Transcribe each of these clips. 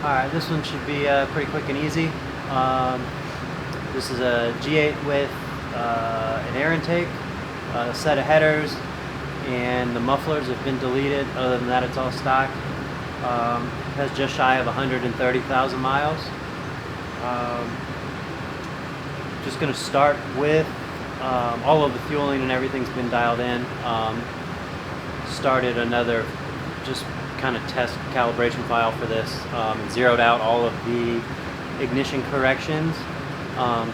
Alright, this one should be pretty quick and easy. This is a G8 with an air intake, a set of headers, and the mufflers have been deleted. Other than that, it's all stock. Has just shy of 130,000 miles. Just going to start with all of the fueling and everything's been dialed in. Started another just kind of test calibration file for this and zeroed out all of the ignition corrections.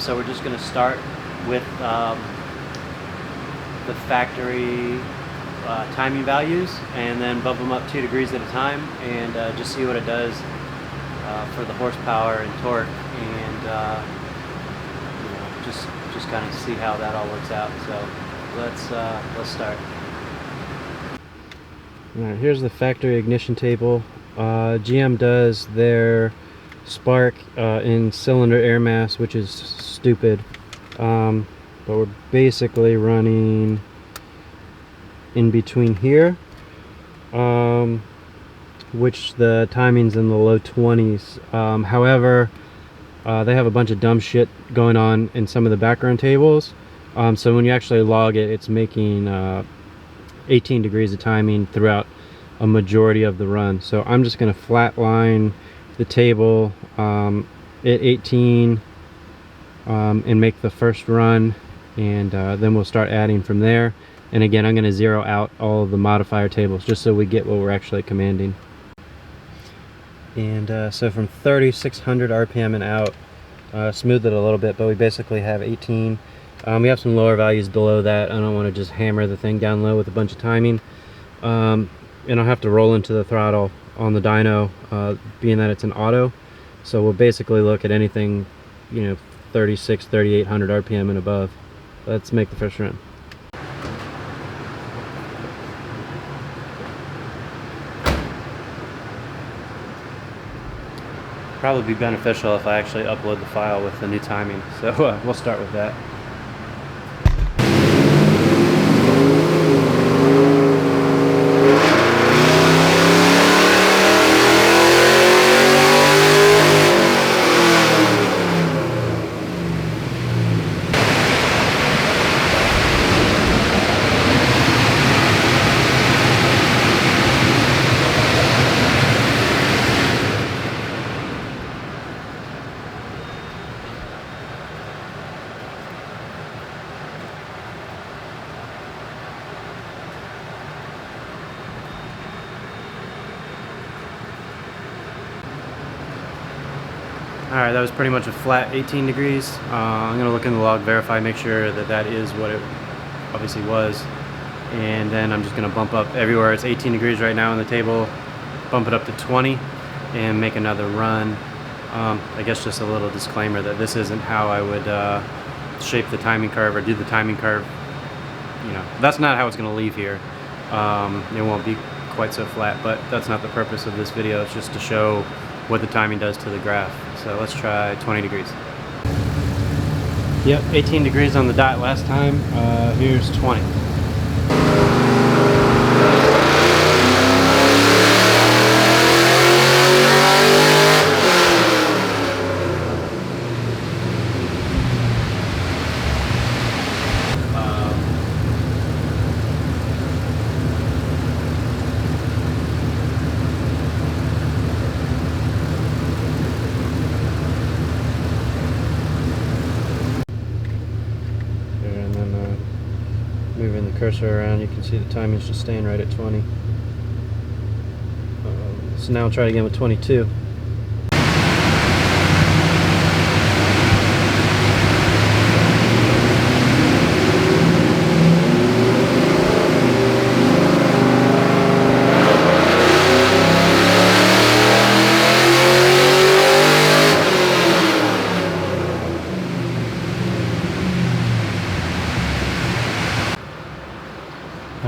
So we're just going to start with the factory timing values and then bump them up 2 degrees at a time and just see what it does for the horsepower and torque, and you know, just kind of see how that all works out. So let's start. Alright, here's the factory ignition table. GM does their spark in cylinder air mass, which is stupid. But we're basically running in between here, which the timing's in the low 20s. However, they have a bunch of dumb shit going on in some of the background tables. So when you actually log it, it's making 18 degrees of timing throughout a majority of the run. So I'm just going to flatline the table at 18 and make the first run, and then we'll start adding from there. And again, I'm going to zero out all of the modifier tables just so we get what we're actually commanding. And so from 3600 RPM and out, smooth it a little bit, but we basically have 18. We have some lower values below that. I don't want to just hammer the thing down low with a bunch of timing. And I'll have to roll into the throttle on the dyno, being that it's an auto. So we'll basically look at anything, you know, 3800 RPM and above. Let's make the first run. Probably be beneficial if I actually upload the file with the new timing. So we'll start with that. Alright, that was pretty much a flat 18 degrees. I'm going to look in the log, verify, make sure that that is what it obviously was. And then I'm just going to bump up everywhere. It's 18 degrees right now on the table. Bump it up to 20 and make another run. I guess just a little disclaimer that this isn't how I would shape the timing curve or do the timing curve. You know, that's not how it's going to leave here. It won't be quite so flat, but that's not the purpose of this video. It's just to show what the timing does to the graph. So let's try 20 degrees. Yep, 18 degrees on the dot last time. Here's 20. Moving the cursor around, you can see the timing's just staying right at 20. So now I'll try it again with 22.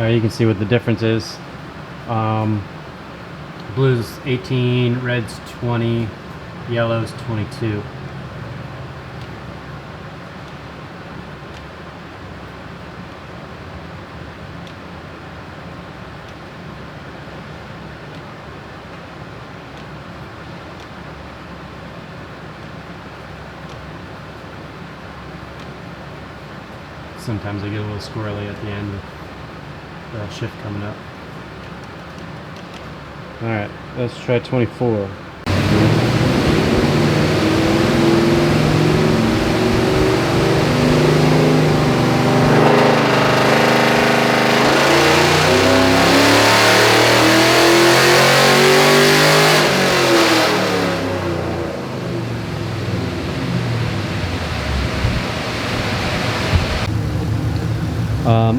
You can see what the difference is. Blue's 18, red's 20, yellow's 22. sometimes they get a little squirrely at the end with the shift coming up. Alright, let's try 24.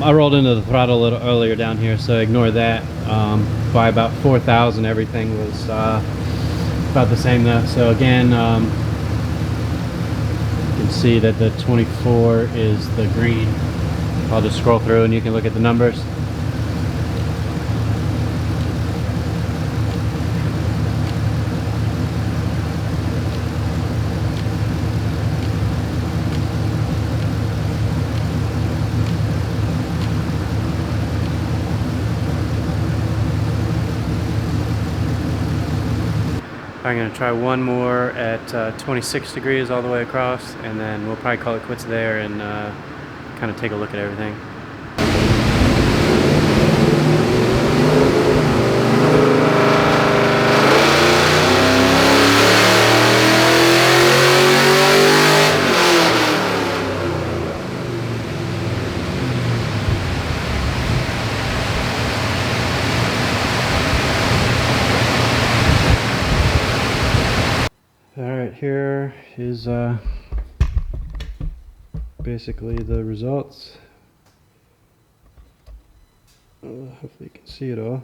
I rolled into the throttle a little earlier down here, so ignore that. By about 4,000 everything was about the same though. So again, you can see that the 24 is the green. I'll just scroll through and you can look at the numbers. I'm going to try one more at 26 degrees all the way across, and then we'll probably call it quits there and kind of take a look at everything. Alright, here is basically the results. Hopefully you can see it all.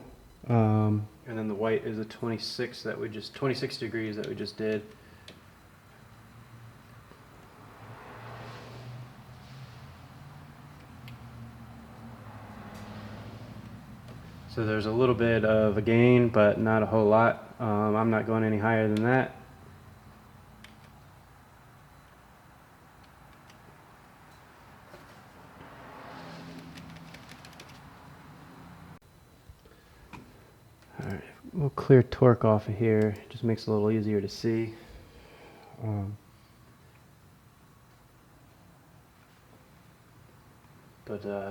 And then the white is a 26 degrees that we just did. So there's a little bit of a gain, but not a whole lot. I'm not going any higher than that. Alright, we'll clear torque off of here. It just makes it a little easier to see.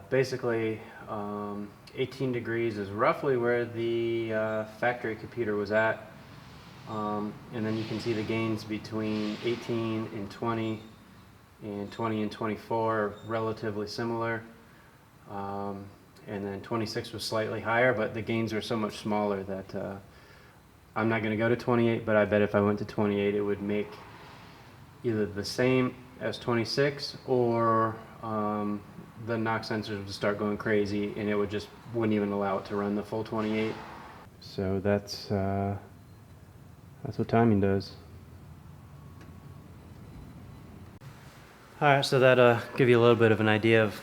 Basically, 18 degrees is roughly where the factory computer was at. And then you can see the gains between 18 and 20 and 20 and 24 are relatively similar. And then 26 was slightly higher, but the gains are so much smaller that I'm not going to go to 28, but I bet if I went to 28 it would make either the same as 26 or the knock sensors would start going crazy and it wouldn't even allow it to run the full 28. So that's what timing does. Alright, so that'll give you a little bit of an idea of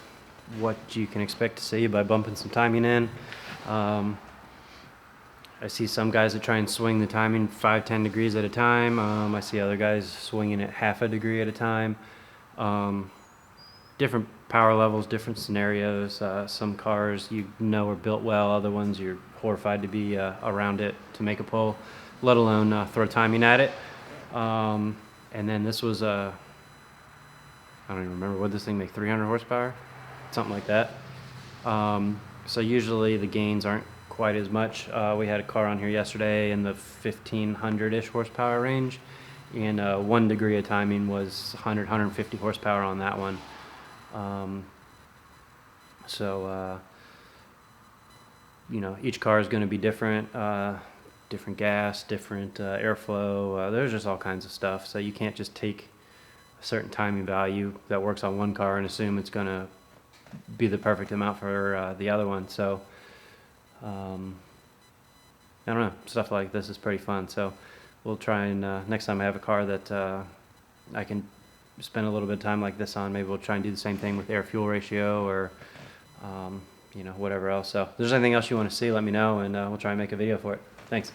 what you can expect to see by bumping some timing in. I see some guys that try and swing the timing 5-10 degrees at a time. I see other guys swinging it half a degree at a time. Different power levels, different scenarios. Some cars are built well, other ones you're horrified to be around it to make a pull, let alone throw timing at it. And then this was I don't even remember, what this thing make, 300 horsepower? Something like that. So usually the gains aren't quite as much. We had a car on here yesterday in the 1500-ish horsepower range, and 1 degree of timing was 150 horsepower on that one. Each car is going to be different. Different gas, different airflow. There's just all kinds of stuff. So you can't just take a certain timing value that works on one car and assume it's going to be the perfect amount for the other one. So I don't know, stuff like this is pretty fun. So we'll try and next time I have a car that I can spend a little bit of time like this on, maybe we'll try and do the same thing with air fuel ratio or whatever else. So if there's anything else you want to see, let me know and we'll try and make a video for it. Thanks.